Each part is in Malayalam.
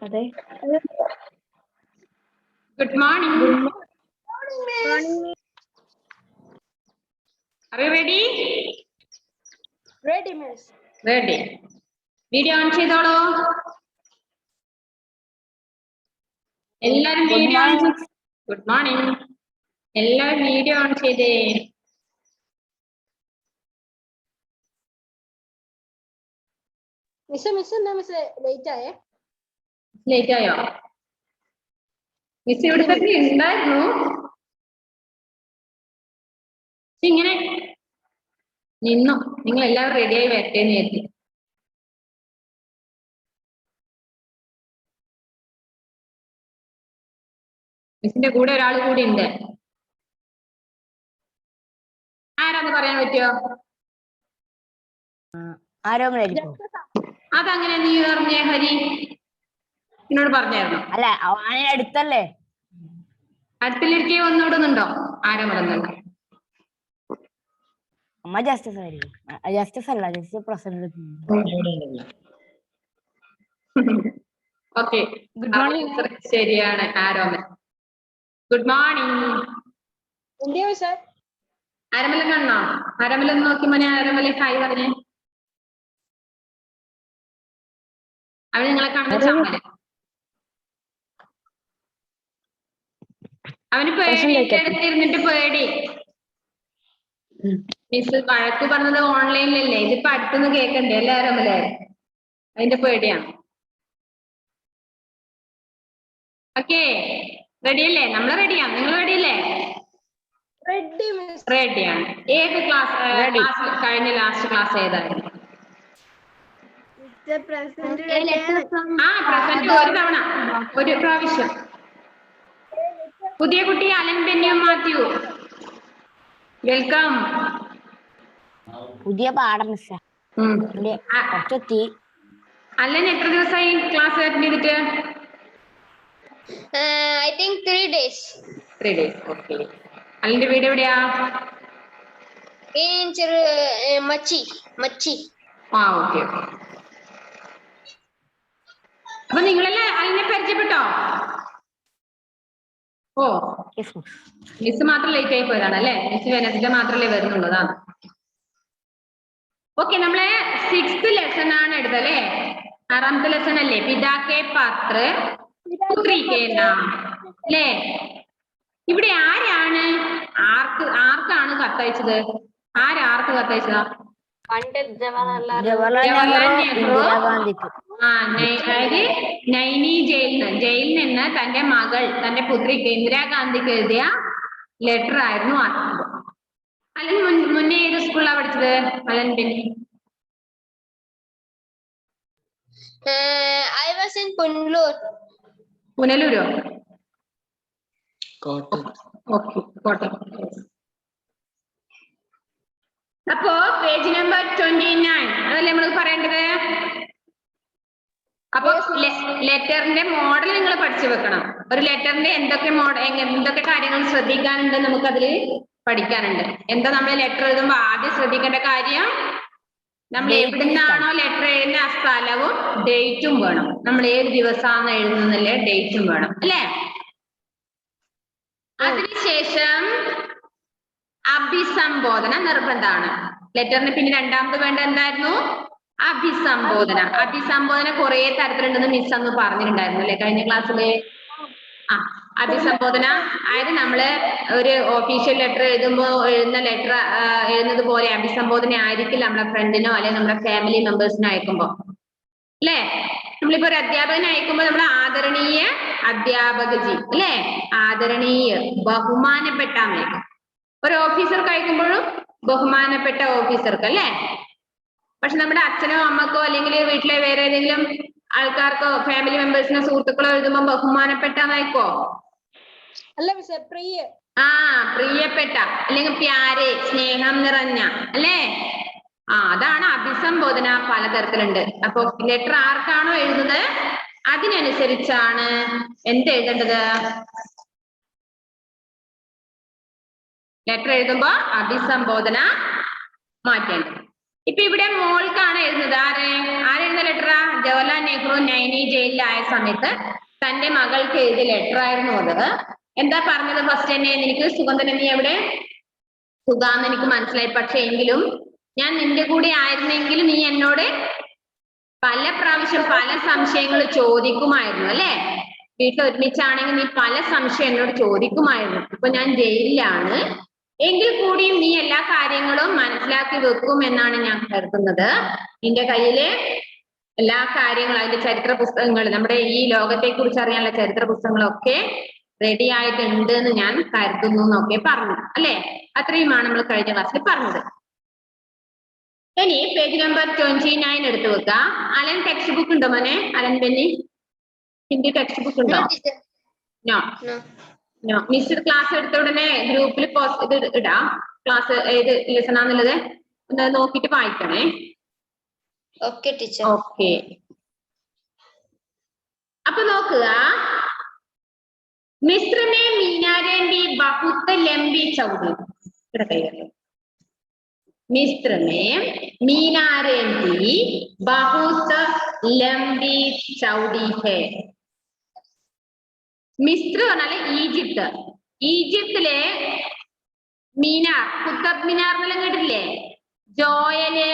Good morning. Morning. Are you ready? Ready, miss. Ready. Video on ചെയ്തോളൂ. എല്ലാരും വീഡിയോ ഓൺ. Good morning. എല്ലാരും വീഡിയോ ഓൺ ചെയ്തേ. മിസ് എന്താ മിസ് ലേറ്റ് ആയേ? ലേറ്റ് ആയോ? മിസ് ഇവിടെ തന്നെ ഉണ്ടായിരുന്നു. ഇങ്ങനെ നിന്നു. നിങ്ങൾ എല്ലാവരും റെഡിയായി വരട്ടേന്ന് കരുതി. മിസ്സിന്റെ കൂടെ ഒരാൾ കൂടി ഉണ്ട്. ആരാന്ന് പറയാൻ പറ്റുമോ? അതങ്ങനെ നീ പറഞ്ഞേ ഹരി? എന്നോട് പറഞ്ഞായിരുന്നു. അല്ല അടുത്തല്ലേ? അടുത്തിലിരിക്കെ ഒന്നുവിടുന്നുണ്ടോ? ആരാ പറഞ്ഞത്? അമ്മ ജസ്റ്റിസ് ആയിരിക്കും. ജസ്റ്റിസ് അല്ല, ജസ്റ്റിസ് പ്രസിഡന്റ്. ഓക്കെ, ശരിയാണ്. ആരോമൻ. Good morning. ആരമലം കാണണോ? ആരമലം നോക്കി മോനെ. ആരമലെ ഹായ് പറഞ്ഞേ. അവൻ നിങ്ങളെ കാണുന്ന ചാമല്. അവന് പേടി, എടുത്തിരുന്നിട്ട് പേടി. മിസ് വഴക്ക് പറഞ്ഞത് ഓൺലൈനിലല്ലേ, ഇതിപ്പോ അടുത്തൊന്നും കേൾക്കണ്ടേ അല്ലേ ആരമലെ? അതിന്റെ പേടിയാണ്. ഓക്കെ, റെഡിയല്ലേ? നമ്മൾ റെഡിയാണ്. നിങ്ങൾ റെഡിയല്ലേ? റെഡിയാണ്. ഏത് ക്ലാസ് കഴിഞ്ഞ ലാസ്റ്റ് ക്ലാസ് ഏതായിരുന്നു? പ്രസന്റ് ഒരു തവണ, ഒരു പ്രാവശ്യം. പുതിയ കുട്ടി അലൻ ബെന്യു മാത്യു, വെൽക്കം. പുതിയ പാഠം മിസ്സാ. അലൻ എത്ര ദിവസമായി ക്ലാസ് അറ്റൻഡ് ചെയ്തിട്ട്? I think 3 days. 3 days. Okay. അലന്റെ വീട് എവിടെയാ? മച്ചി. ആ, ഓക്കെ. അപ്പൊ നിങ്ങളെല്ലാം അലിനെ പരിചയപ്പെട്ടോ? ഓ, മിസ് മാത്രം ലേറ്റ് ആയി പോയതാണ് അല്ലേ? മിസ് വെനസ്ഡേ മാത്രമല്ലേ വരുന്നുള്ളൂ. ഓക്കെ, നമ്മളെ 6th ലെസൺ ആണ് എടുത്തല്ലേ? 6ാമത്തെ ലെസൺ അല്ലേ? പിതാക്കെ പത്ര പുത്രികെ നാം അല്ലേ? ഇവിടെ ആർക്കാണ് കത്തയച്ചത്? ആർക്ക് കത്തയച്ചതാ? ജവഹർലാൽ നെഹ്റു. നൈനി ജയിലിൽ നിന്ന് തന്റെ മകൾ, തന്റെ പുത്രിക്ക് ഇന്ദിരാഗാന്ധിക്ക് എഴുതിയ ലെറ്റർ ആയിരുന്നു. അലൻ മുന്നേ ഏത് സ്കൂളിലാണ് പഠിച്ചത്? Alan Benny. I was in Punalur. പുനലൂരോ? ഓക്കെ, കോട്ടയം. അപ്പോ പേജ് നമ്പർ 29 അതല്ലേ നമ്മൾ പറയേണ്ടത്? അപ്പൊ ലെറ്ററിന്റെ മോഡൽ നിങ്ങൾ പഠിച്ചു വെക്കണം. ഒരു ലെറ്ററിന്റെ എന്തൊക്കെ കാര്യങ്ങൾ ശ്രദ്ധിക്കാനുണ്ട് നമുക്കതില് പഠിക്കാനുണ്ട്. എന്താ നമ്മൾ ലെറ്റർ എഴുതുമ്പോ ആദ്യം ശ്രദ്ധിക്കേണ്ട കാര്യം, നമ്മൾ എവിടുന്നാണോ ലെറ്റർ എഴുതുന്ന ആ സ്ഥലവും ഡേറ്റും വേണം. നമ്മൾ ഏത് ദിവസമാണ് എഴുതുന്നല്ലേ ഡേറ്റും വേണം അല്ലേ? അതിനുശേഷം അഭിസംബോധന നിർബന്ധമാണ്. ലെറ്ററിന് പിന്നെ രണ്ടാമത് വേണ്ട എന്തായിരുന്നു? അഭിസംബോധന. അഭിസംബോധന കുറെ തരത്തിലുണ്ടെന്ന് മിസ് അന്ന് പറഞ്ഞിട്ടുണ്ടായിരുന്നു അല്ലെ കഴിഞ്ഞ ക്ലാസ്സില്? അഭിസംബോധന അതായത് നമ്മള് ഒരു ഒഫീഷ്യൽ ലെറ്റർ എഴുതുന്നത് പോലെ അഭിസംബോധന ആയിരിക്കില്ല നമ്മളെ ഫ്രണ്ടിനോ അല്ലെങ്കിൽ നമ്മുടെ ഫാമിലി മെമ്പേഴ്സിനോ അയക്കുമ്പോ അല്ലേ? നമ്മളിപ്പോ ഒരു അധ്യാപകനെ അയക്കുമ്പോൾ നമ്മൾ ആദരണീയ അധ്യാപകജി അല്ലേ? ആദരണീയ, ബഹുമാനപ്പെട്ട അയക്കും. ഒരു ഓഫീസർക്ക് അയക്കുമ്പോഴും ബഹുമാനപ്പെട്ട ഓഫീസർക്ക് അല്ലേ? പക്ഷെ നമ്മുടെ അച്ഛനോ അമ്മക്കോ അല്ലെങ്കിൽ വീട്ടിലെ വേറെ ഏതെങ്കിലും ആൾക്കാർക്കോ ഫാമിലി മെമ്പേഴ്സിനോ സുഹൃത്തുക്കളോ എഴുതുമ്പോ ബഹുമാനപ്പെട്ട അയക്കോ? അല്ല മിസ്സേ, പ്രിയപ്പെട്ട അല്ലെങ്കിൽ പ്യാരെ, സ്നേഹം നിറഞ്ഞ അല്ലേ? അതാണ് അഭിസംബോധന. പലതരത്തിലുണ്ട്. അപ്പൊ ലെറ്റർ ആർക്കാണോ എഴുതുന്നത് അതിനനുസരിച്ചാണ് എന്ത് എഴുതേണ്ടത്? ലെറ്റർ എഴുതുമ്പോ അഭിസംബോധന മാറ്റേണ്ടത്. ഇപ്പൊ ഇവിടെ മോൾക്കാണ് എഴുതുന്നത്. ആരെഴുതുന്ന ലെറ്ററാ? ജവഹർലാൽ നെഹ്റു നൈനി ജയിലിലായ സമയത്ത് തന്റെ മകൾക്ക് എഴുതിയ ലെറ്റർ ആയിരുന്നു അത്. എന്താ പറഞ്ഞത് ഫസ്റ്റ് തന്നെ? നിനക്ക് സുഖം തന്നെ, നീ എവിടെ സുഖാന്ന് എനിക്ക് മനസ്സിലായി, പക്ഷെ എങ്കിലും ഞാൻ നിന്റെ കൂടെ ആയിരുന്നെങ്കിൽ നീ എന്നോട് പല പ്രാവശ്യം പല സംശയങ്ങൾ ചോദിക്കുമായിരുന്നു അല്ലെ. വീട്ടിൽ ഒരുമിച്ചാണെങ്കിൽ നീ പല സംശയം എന്നോട് ചോദിക്കുമായിരുന്നു. ഇപ്പൊ ഞാൻ ജയിലിലാണ്, എങ്കിൽ കൂടിയും നീ എല്ലാ കാര്യങ്ങളും മനസ്സിലാക്കി വെക്കും എന്നാണ് ഞാൻ കരുതുന്നത്. നിന്റെ കയ്യില് എല്ലാ കാര്യങ്ങളും, അതിന്റെ ചരിത്ര പുസ്തകങ്ങൾ, നമ്മുടെ ഈ ലോകത്തെ കുറിച്ച് അറിയാനുള്ള ചരിത്ര പുസ്തകങ്ങളൊക്കെ റെഡി ആയിട്ടുണ്ട് എന്ന് ഞാൻ കരുതുന്നു എന്നൊക്കെ പറഞ്ഞു അല്ലെ. അത്രയുമാണ് നമ്മൾ കഴിഞ്ഞ ക്ലാസ്സിൽ പറഞ്ഞത്. ഇനി പേജ് നമ്പർ 29 എടുത്തു വെക്ക. അലൻ ടെക്സ്റ്റ് ബുക്ക് ഉണ്ടോ മോനെ? Alan Benny Hindi text book ഉണ്ടോ? No no. മിസ്റ്റർ ക്ലാസ് എടുത്ത ഉടനെ ഗ്രൂപ്പിൽ ഇത് ഇടാം, ക്ലാസ് ഏത് ലെസൺ ആണെന്നുള്ളത് ഒന്ന് നോക്കിട്ട് വായിക്കണേ. Okay teacher. ഓക്കെ, അപ്പൊ നോക്കുക. मिस्र में मीनारें भी बहुत लंबी चौड़ी, मिस्र में मीनारें भी बहुत लंबी चौड़ी है. മിസ്ർ പറഞ്ഞാല് ഈജിപ്ത്. ഈജിപ്തിലെ മീനാർ, കുത്തബ് മിനാർ എന്നെല്ലാം കേട്ടില്ലേ? ജോയല്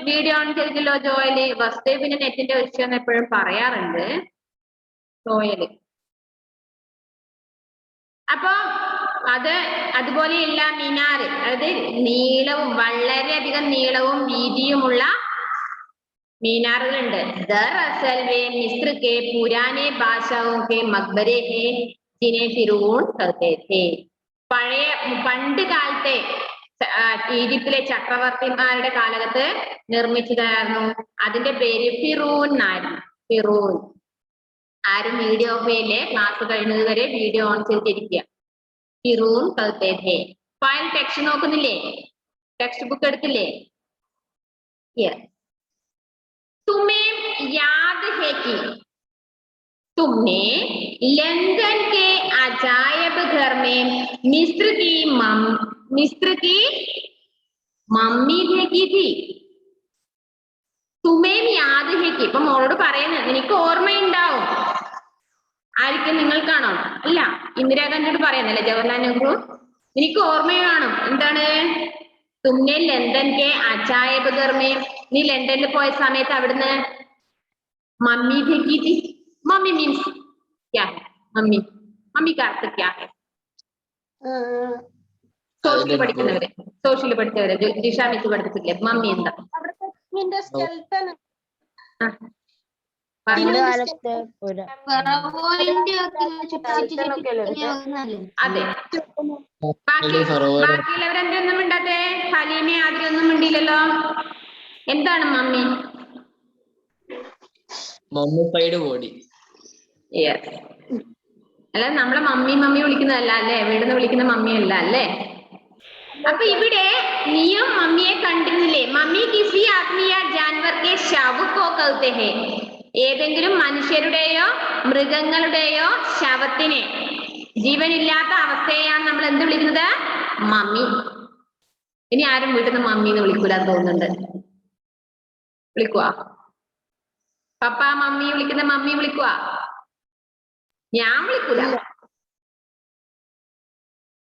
വീഡിയോ ഓൺ ചെയ്തല്ലോ. ജോയല് വസ്തുവിന്റെ നെറ്റിന്റെ വിഷയം എപ്പോഴും പറയാറുണ്ട് ജോയല്. അപ്പൊ അതുപോലെയുള്ള മിനാറ്, അതായത് നീളവും വളരെയധികം നീളവും വീതിയുമുള്ള മീനാറുകളുണ്ട്. ദർഅസൽ വേ മിസ്ർ കെ പുരാനെ ബാദ്ശാഹോं के मकबरे हैं जिन्हें ഫിറൂൻ कहते थे. പണ്ട് കാലത്തെ ഈജിപ്തിലെ ചക്രവർത്തിമാരുടെ കാലത്ത് നിർമ്മിച്ചതായിരുന്നു. അതിന്റെ പേര് ഫിറൂൻ എന്നായിരുന്നു. ഫിറൂൻ. ആരും വീഡിയോ ഓഫിലെ ക്ലാസ് കഴിയുന്നത് വരെ വീഡിയോ ഓൺ ചെയ്തിരിക്കുക. ഫിറൂൻ कहते थे. ഫയൽ ടെക്സ്റ്റ് നോക്കുന്നില്ലേ? ടെക്സ്റ്റ് ബുക്ക് എടുത്തില്ലേ? तुम्हें याद है कि तुमने लंदन के अजायब घर में मिस्र की मम्मी देखी थी. तुम्हें याद है कि, ഇപ്പൊ മോളോട് പറയുന്നത് നിനക്ക് ഓർമ്മയുണ്ടാവും. ആയിരിക്കും? നിങ്ങൾക്കാണോ? അല്ല, ഇന്ദിരാഗാന്ധിയോട് പറയുന്നല്ലേ, ജവഹർലാൽ നെഹ്റു. എനിക്ക് ഓർമ്മയാണ്. എന്താണ്? തുമ്നെ ലണ്ടൻ കെ അജായബ് ഘർ में, നീ ലണ്ടനിൽ പോയ സമയത്ത് അവിടുന്ന് മമ്മി देखी थी. മമ്മി മീൻസ് क्या है? മമ്മി, മമ്മി का अर्थ क्या है? സോഷ്യൽ പഠിച്ചവര് ദിശ മിസ് പഠിപ്പിച്ചില്ലേ മമ്മി എന്താ? സ്കെൽട്ടൻ. പണ്ട് കാലത്തെ അതെ. ബാക്കിയുള്ളവരെന്റെ ഒന്നും മിണ്ടാത്തെ? ഹലീമെ ആദ്യം ഒന്നും മിണ്ടിയില്ലല്ലോ. എന്താണ് മമ്മി? മമ്മിപ്പയുടെ ബോഡി. അല്ല, നമ്മളെ മമ്മി വിളിക്കുന്നതല്ല അല്ലേ, വീടിന്ന് വിളിക്കുന്ന മമ്മിയല്ല അല്ലേ. അപ്പൊ ഇവിടെ നീയും മമ്മിയെ കണ്ടിരുന്നില്ലേ? മമ്മി കിസി ആത്മീയ ജാൻവർ കെ ശവ് കോ കഹത്തെ ഹെ. ഏതെങ്കിലും മനുഷ്യരുടെയോ മൃഗങ്ങളുടെയോ ശവത്തിനെ, ജീവനില്ലാത്ത അവസ്ഥയെയാണ് നമ്മൾ എന്ത് വിളിക്കുന്നത്? മമ്മി. ഇനി ആരും വീട്ടിൽ നിന്ന് മമ്മി എന്ന് വിളിക്കൂലെന്ന് തോന്നുന്നുണ്ട്. വിളിക്കുവാ? പപ്പ മമ്മി വിളിക്കുന്ന മമ്മി വിളിക്കുവാ? ഞാൻ വിളിക്കൂല.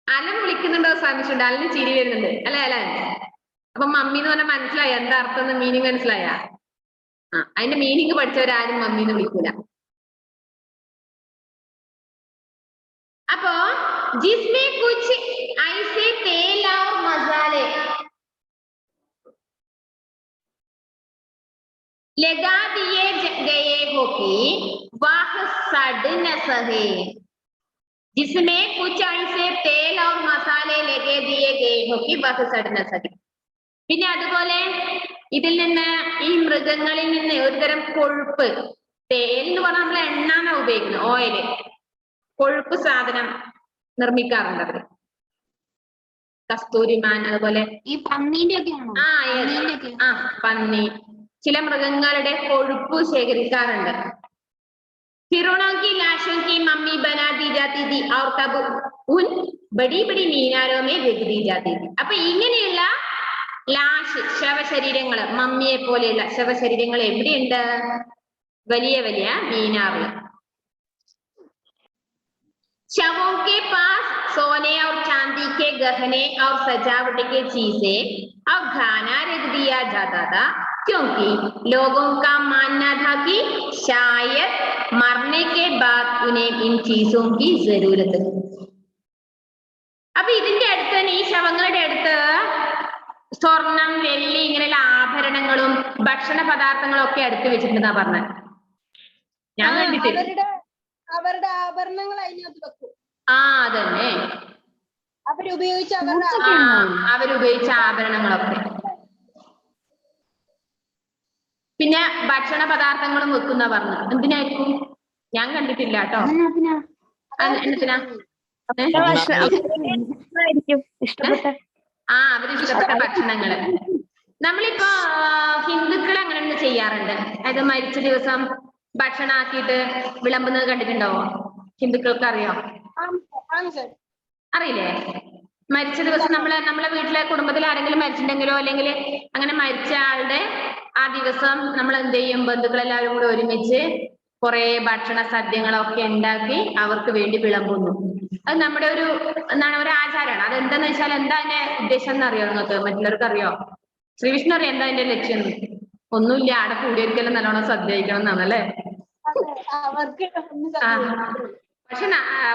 അലൻ വിളിക്കുന്നുണ്ടോ? സംശയമുണ്ട്. അലന് ചിരി വരുന്നുണ്ട് അല്ലെ അലൻ? അപ്പൊ മമ്മി എന്ന് പറഞ്ഞാൽ മനസ്സിലായ എന്താ അർത്ഥം? മീനിങ് മനസ്സിലായ? അതിന്റെ മീനിങ് പഠിച്ചവരാരും മമ്മി എന്ന് വിളിക്കൂല. അപ്പോ ജിസ്മേ കുച്ച് ഐസേ തേൽ ഔർ മസാലെ लगा दिए गए हो कि वह सड़ न सके. जिसमें कुछ ऐसे तेल और मसाले लगे दिए गए हो कि वह सड़ न सके. പിന്നെ അതുപോലെ ഇതിൽ നിന്ന്, ഈ മൃഗങ്ങളിൽ നിന്ന് ഒരുതരം കൊഴുപ്പ്, തേൽ എന്ന് പറഞ്ഞാൽ നമ്മൾ എണ്ണാണ് ഉപയോഗിക്കുന്നത്, ഓയില്, കൊഴുപ്പ് സാധനം നിർമ്മിക്കാറുണ്ട് അവര്. കസ്തൂരിമാൻ, അതുപോലെ ഈ പന്നീന്റെ ഒക്കെ പന്നി, ചില മൃഗങ്ങളുടെ കൊഴുപ്പ് ശേഖരിക്കാറുണ്ട്. ഫിറോണോ की लाशों की मम्मी बना दी जाती थी और तब उन बड़ी बड़ी मीनारों में रख दी जाती थी. അപ്പൊ ഇങ്ങനെയുള്ള ലാഷ് ശവശരീരങ്ങള്, മമ്മിയെ പോലെയുള്ള ശവശരീരങ്ങൾ എവിടെയുണ്ട്? വലിയ വലിയ മീനാറിൽ. शवों के पास सोने और चांदी के गहने और सजावट के चीजें और खाना रख दिया जाता था क्योंकि लोगों का मानना था कि शायद मरने के बाद उन्हें इन चीजों की जरूरत है. അപ്പൊ ഇതിന്റെ അടുത്ത് തന്നെ, ഈ ശവങ്ങളുടെ അടുത്ത് സ്വർണം, വെള്ളി ഇങ്ങനെയുള്ള ആഭരണങ്ങളും ഭക്ഷണ പദാർത്ഥങ്ങളും ഒക്കെ അടുത്ത് വെച്ചിട്ടുണ്ടെന്നാ പറഞ്ഞത്. ഞാൻ കണ്ടിട്ടില്ല. അവരുടെ ആഭരണങ്ങൾ അതിനകത്ത് വെക്കും. അതന്നെ, അവരുപയോഗിച്ച അവരുപയോഗിച്ച ആഭരണങ്ങളൊക്കെ. പിന്നെ ഭക്ഷണ പദാർത്ഥങ്ങളും വെക്കുന്ന പറഞ്ഞു. എന്തിനായിരിക്കും? ഞാൻ കണ്ടിട്ടില്ല കേട്ടോ. എന്തിനാ? ഇഷ്ടപ്പെട്ട അവര് ഇഷ്ടപ്പെട്ട ഭക്ഷണങ്ങള്. നമ്മളിപ്പോ ഹിന്ദുക്കൾ അങ്ങനെ ചെയ്യാറുണ്ട്. അതായത് മരിച്ച ദിവസം ഭക്ഷണം ആക്കിയിട്ട് വിളമ്പുന്നത് കണ്ടിട്ടുണ്ടോ? ഹിന്ദുക്കൾക്ക് അറിയോ? അറിയില്ലേ? മരിച്ച ദിവസം നമ്മളെ വീട്ടിലെ കുടുംബത്തിൽ ആരെങ്കിലും മരിച്ചിട്ടുണ്ടെങ്കിലോ അല്ലെങ്കിൽ അങ്ങനെ മരിച്ച ആളുടെ ആ ദിവസം നമ്മൾ എന്ത് ചെയ്യും? ബന്ധുക്കളെല്ലാവരും കൂടെ ഒരുമിച്ച് കുറെ ഭക്ഷണ സദ്യകളൊക്കെ ഉണ്ടാക്കി അവർക്ക് വേണ്ടി വിളമ്പുന്നു. അത് നമ്മുടെ ഒരു ആചാരമാണ്. അതെന്താന്ന് വെച്ചാൽ എന്താ അതിന്റെ ഉദ്ദേശം എന്ന് അറിയോ നിങ്ങൾക്ക്? മറ്റുള്ളവർക്ക് അറിയോ? ശ്രീവിഷ്ണു അറിയാം എന്താ അതിന്റെ ലക്ഷ്യം? ഒന്നുമില്ല, അവിടെ കൂടിയൊരിക്കലും നല്ലോണം സദ്യ കഴിക്കണം എന്നാണല്ലേ. പക്ഷെ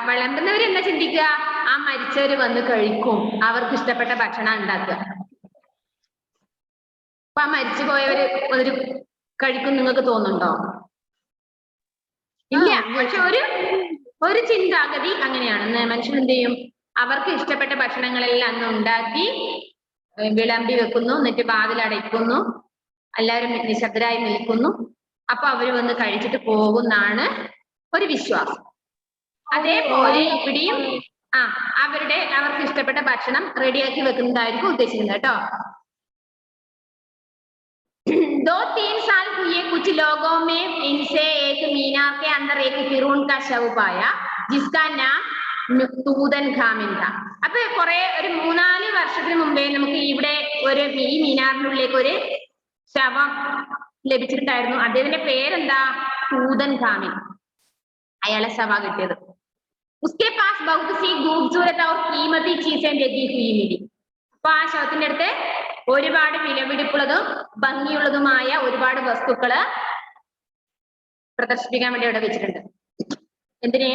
വിളമ്പുന്നവര് എന്താ ചിന്തിക്കുക? ആ മരിച്ചവര് വന്ന് കഴിക്കും, അവർക്ക് ഇഷ്ടപ്പെട്ട ഭക്ഷണം ഉണ്ടാക്കുക. അപ്പൊ ആ മരിച്ചു പോയവര് ഒരു കഴിക്കും നിങ്ങൾക്ക് തോന്നുന്നുണ്ടോ? ഇല്ല. പക്ഷെ ഒരു ചിന്താഗതി അങ്ങനെയാണ്. മനുഷ്യൻ എന്ത് ചെയ്യും? അവർക്ക് ഇഷ്ടപ്പെട്ട ഭക്ഷണങ്ങളെല്ലാം അന്ന് ഉണ്ടാക്കി വിളമ്പി വെക്കുന്നു, എന്നിട്ട് വാതിലടയ്ക്കുന്നു, എല്ലാവരും നിശബ്ദരായി നിൽക്കുന്നു. അപ്പൊ അവര് വന്ന് കഴിച്ചിട്ട് പോകുന്നാണ് ഒരു വിശ്വാസം. അതേപോലെ ഇവിടെയും അവർക്ക് ഇഷ്ടപ്പെട്ട ഭക്ഷണം റെഡിയാക്കി വെക്കുന്നതായിരിക്കും ഉദ്ദേശിക്കുന്നത് കേട്ടോ. 2-3 साल हुए कुछ लोगों में इनसे एक मीनार के अंदर एक फिरौन का शव पाया जिसका नाम തൂതൻഖാമിൻ था. അപ്പൊ ഒരു 3-4 വർഷത്തിന് മുമ്പേ നമുക്ക് ഇവിടെ ഈ മീനാറിനുള്ളിലേക്ക് ഒരു ശവം ലഭിച്ചിട്ടുണ്ടായിരുന്നു. അദ്ദേഹത്തിന്റെ പേരെന്താ? തൂതൻഖാമിൻ. അയാളെ ശവ കിട്ടിയത്. उसके पास बहुत सी खूबसूरत और कीमती चीजें लगी हुई मिली. അപ്പൊ ആ ശവത്തിന്റെ അടുത്ത് ഒരുപാട് വിലപിടിപ്പുള്ളതും ഭംഗിയുള്ളതുമായ ഒരുപാട് വസ്തുക്കള് പ്രദർശിപ്പിക്കാൻ വേണ്ടി അവിടെ വെച്ചിട്ടുണ്ട്. എന്തിന്?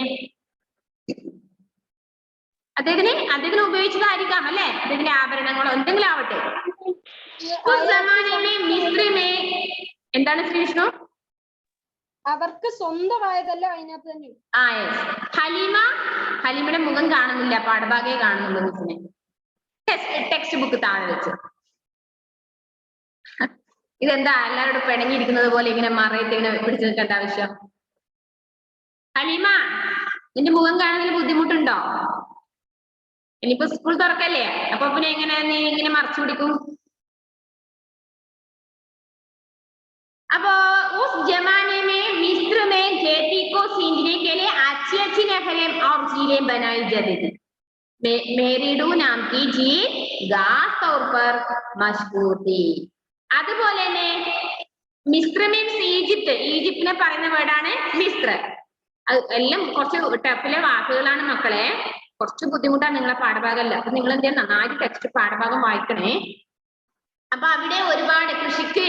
അദ്ദേഹത്തിന് ഉപയോഗിച്ചതായിരിക്കാം അല്ലെ? അദ്ദേഹത്തിന്റെ ആഭരണങ്ങളോ എന്തെങ്കിലും ആവട്ടെ. എന്താണ് ശ്രീവിഷ്ണു? അവർക്ക് സ്വന്തമായതല്ല അതിനകത്ത് തന്നെ. ഹലീമയുടെ മുഖം കാണുന്നില്ല, പാഠഭാഗേ കാണുന്നുള്ളൂ. മിസ്സിനെ ടെക്സ്റ്റ് ബുക്ക് താഴെ വെച്ച്. ഇതെന്താ എല്ലാവരോടും പിണങ്ങിയിരിക്കുന്നത് പോലെ ഇങ്ങനെ മറയത്ത് ഇങ്ങനെ പിടിച്ചു നിൽക്കേണ്ട ആവശ്യം? ഹലീമ, നിന്റെ മുഖം കാണുന്നതിൽ ബുദ്ധിമുട്ടുണ്ടോ? ഇനിയിപ്പോ സ്കൂൾ തുറക്കല്ലേ, അപ്പൊ പിന്നെ എങ്ങനെ നീ ഇങ്ങനെ മറച്ചു പിടിക്കും? അപ്പോ उस जमाने में मिस्र में खेती को सींचने के लिए अच्छी नहरें और झीलें बनाई जाती थी. मेरीडू नाम की झील खास तौर पर मशहूर थी. അതുപോലെ തന്നെ മിസ്ര മീൻസ് ഈജിപ്ത്. ഈജിപ്തിനെ പറയുന്ന വേർഡാണ് മിസ്ര. എല്ലാം കുറച്ച് ടഫിലെ വാക്കുകളാണ് മക്കളെ, കുറച്ച് ബുദ്ധിമുട്ടാണ് നിങ്ങളെ പാഠഭാഗമല്ല. അപ്പൊ നിങ്ങൾ എന്ത് ചെയ്യാൻ നന്നായിട്ട് ടെക്സ്റ്റ് പാഠഭാഗം വായിക്കണേ. അപ്പൊ അവിടെ ഒരുപാട് കൃഷിക്ക്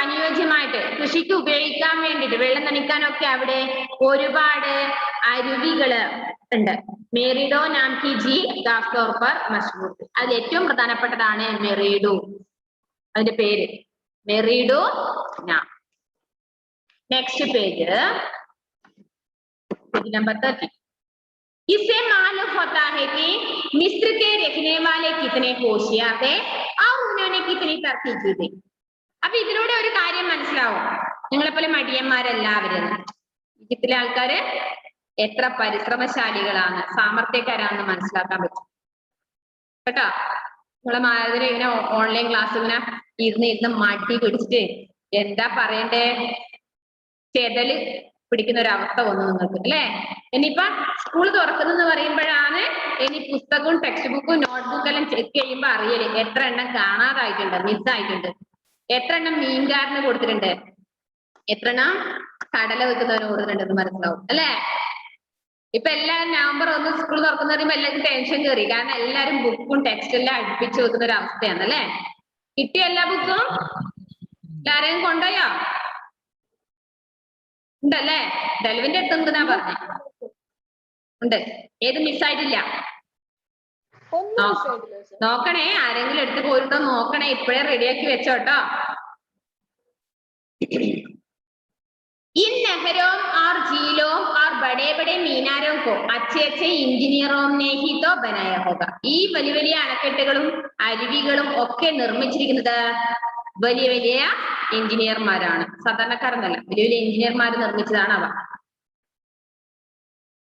അനുയോജ്യമായിട്ട് കൃഷിക്ക് ഉപയോഗിക്കാൻ വേണ്ടിയിട്ട് വെള്ളം നനയ്ക്കാനൊക്കെ അവിടെ ഒരുപാട് അരുവികള് ഉണ്ട്. മെറിഡോ നാം കി ജി ഖാസ് തൗർ പർ മഷ്ഹൂർ. അതിൽ ഏറ്റവും പ്രധാനപ്പെട്ടതാണ് മെറിഡോ. അതിന്റെ പേര് മെറിഡോ നാം. Next page number 30. इससे मालूम होता है कि मिस्र के रहने वाले कितने होशियार थे और उन्होंने कितनी तरक्की की थी. അപ്പൊ ഇതിലൂടെ ഒരു കാര്യം മനസ്സിലാവും, നിങ്ങളെപ്പോലെ മടിയന്മാരെല്ലാവരും ഈജിപ്തിലെ ആൾക്കാര് എത്ര പരിശ്രമശാലികളാണ്, സാമർത്ഥ്യക്കാരാണെന്ന് മനസ്സിലാക്കാൻ പറ്റും കേട്ടോ. നിങ്ങളെ മാതിരി ഇങ്ങനെ ഓൺലൈൻ ക്ലാസ് ഇങ്ങനെ ഇരുന്ന് മടി പിടിച്ചിട്ട് എന്താ പറയണ്ടേ, ചെതല് പിടിക്കുന്ന ഒരു അവസ്ഥ വന്നു നിങ്ങൾക്ക് അല്ലെ. ഇനിയിപ്പൊ സ്കൂൾ തുറക്കുന്നെന്ന് പറയുമ്പോഴാണ് ഇനി പുസ്തകവും ടെക്സ്റ്റ് ബുക്കും നോട്ട്ബുക്കും എല്ലാം ചെക്ക് ചെയ്യുമ്പോ അറിയല് എത്ര എണ്ണം കാണാതായിട്ടുണ്ട്, മിസ്സായിട്ടുണ്ട്, എത്ര എണ്ണം മീൻകാരന് കൊടുത്തിട്ടുണ്ട്, എത്ര എണ്ണം കടല വെക്കുന്നവന് കൊടുത്തിട്ടുണ്ടെന്ന് മനസ്സിലാവും അല്ലേ? ഇപ്പൊ എല്ലാരും നവംബർ 1 സ്കൂൾ തുറക്കുന്ന പറയുമ്പോ എല്ലാവർക്കും ടെൻഷൻ കയറി. കാരണം എല്ലാരും ബുക്കും ടെക്സ്റ്റ് എല്ലാം അടുപ്പിച്ച് വെക്കുന്ന ഒരു അവസ്ഥയാണ് അല്ലെ? കിട്ടിയ എല്ലാ ബുക്കും എല്ലാരെയും കൊണ്ടുപോയോ? ഉണ്ടല്ലേ? ഡെൽവിന്റെ അടുത്ത് എന്നാ പറഞ്ഞേ ഉണ്ട്. ഏത് മിസ്സായിട്ടില്ല? ഒന്നും മിസ്സായിട്ടില്ല സർ. നോക്കണേ, ആരെങ്കിലും എടുത്ത് പോരുണ്ടോ നോക്കണേ, ഇപ്പോഴേ റെഡിയാക്കി വെച്ചോട്ടോ. इन नहरों और झीलों और बड़े बड़े मीनारों को अच्छे अच्छे इंजीनियरों ने ही तो बनाया होगा. ഈ വലിയ വലിയ അണക്കെട്ടുകളും അരുവികളും ഒക്കെ നിർമ്മിച്ചിരിക്കുന്നത് വലിയ വലിയ എഞ്ചിനീയർമാരാണ്, സാധാരണക്കാരനല്ല, വലിയ വലിയ എഞ്ചിനീയർമാർ നിർമ്മിച്ചതാണ് അവ.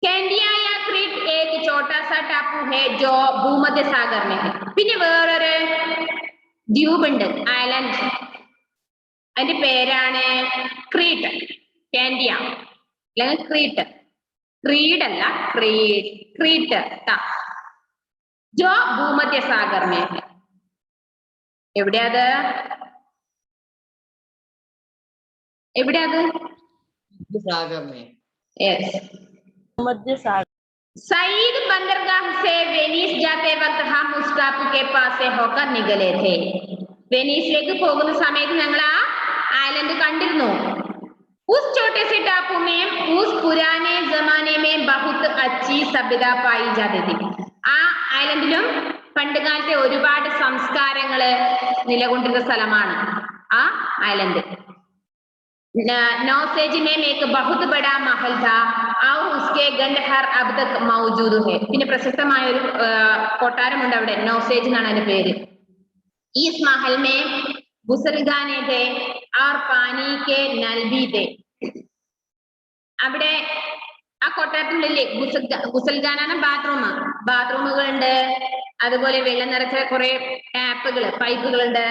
കാൻഡിയ या क्रीट एक छोटा सा टापू है जो भूमध्य सागर में है. പിന്നെ വേറൊരു ദ്വീപ് ഉണ്ട്, ഐലൻഡ്, അതിന്റെ പേരാണ് ക്രീറ്റ്. കാൻഡിയ അല്ലെങ്കിൽ ക്രീറ്റ്, ക്രീഡ് അല്ല, ക്രീറ്റ് ജോ ഭൂമധ്യ സാഗർ മേ. എവിടെയത്? എവിടെയത്? सागर में. യെസ്. मध्य सागर. सईद बंदरगाह से वेनिस जाते वक्त हम उस टापू के पास से होकर निकले थे. വെനീസിലേക്ക് പോകുന്ന സമയത്ത് ഞങ്ങൾ ആ ഐലൻഡ് കണ്ടിരുന്നു. उस छोटे से टापू में उस पुराने जमाने में बहुत अच्छी सभ्यता पाई जाती थी. ആ ഐലൻഡിലും പണ്ട് കാലത്തെ ഒരുപാട് സംസ്കാരങ്ങള് നിലകൊണ്ടിരുന്ന സ്ഥലമാണ് ആ ഐലൻഡ്. नौसेज में एक बहुत बड़ा महल था और उसके खंडहर अब तक मौजूद है. പിന്നെ പ്രശസ്തമായ ഒരു കൊട്ടാരമുണ്ട് അവിടെ, നൗസേജ് എന്നാണ് അതിന്റെ പേര്. इस महल में गुसलखाने थे और पानी के नल भी थे. അവിടെ ആ കൊട്ടാരത്തിനുള്ളിൽ ഗുസൽഖാനാണ് ബാത്റൂമുകളുണ്ട്, അതുപോലെ വെള്ളം നിറച്ച കുറെ ടാപ്പുകള്, പൈപ്പുകളുണ്ട്.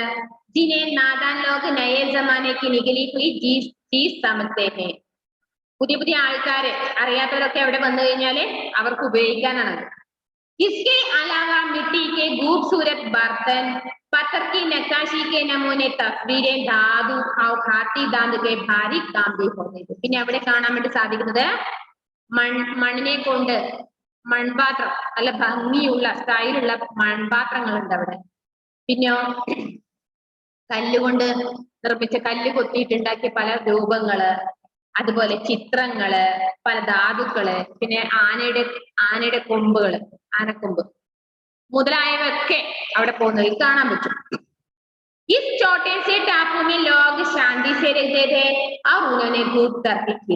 जिन्हें नादान लोग नए जमाने की निकली हुई चीज समझते हैं. പുതിയ പുതിയ ആൾക്കാര്, അറിയാത്തവരൊക്കെ അവിടെ വന്നു കഴിഞ്ഞാല് അവർക്ക് ഉപയോഗിക്കാനാണ്. इसके अलावा मिट्टी के खूबसूरत बर्तन, पत्थर की नक्काशी के नमूने, तस्वीरें, धातु और हाथी दांत के भारी काम भी होते थे. പിന്നെ അവിടെ കാണാൻ വേണ്ടി സാധിക്കുന്നത് മണ്ണിനെ കൊണ്ട് മൺപാത്രം, നല്ല ഭംഗിയുള്ള സ്റ്റൈലുള്ള മൺപാത്രങ്ങളുണ്ട് അവിടെ. പിന്നെയോ കല്ലുകൊണ്ട് നിർമ്മിച്ച, കല്ല് കൊത്തിയിട്ടുണ്ടാക്കിയ പല രൂപങ്ങള്, അതുപോലെ ചിത്രങ്ങള്, പല ധാതുക്കള്, പിന്നെ ആനയുടെ കൊമ്പുകള്, ആനക്കൊമ്പ് മുതലായവയൊക്കെ അവിടെ പോകുന്നതിൽ കാണാൻ പറ്റും. इस छोटे से टापू में लोग शांति से रहते थे और उन्होंने खूब तरक्की की.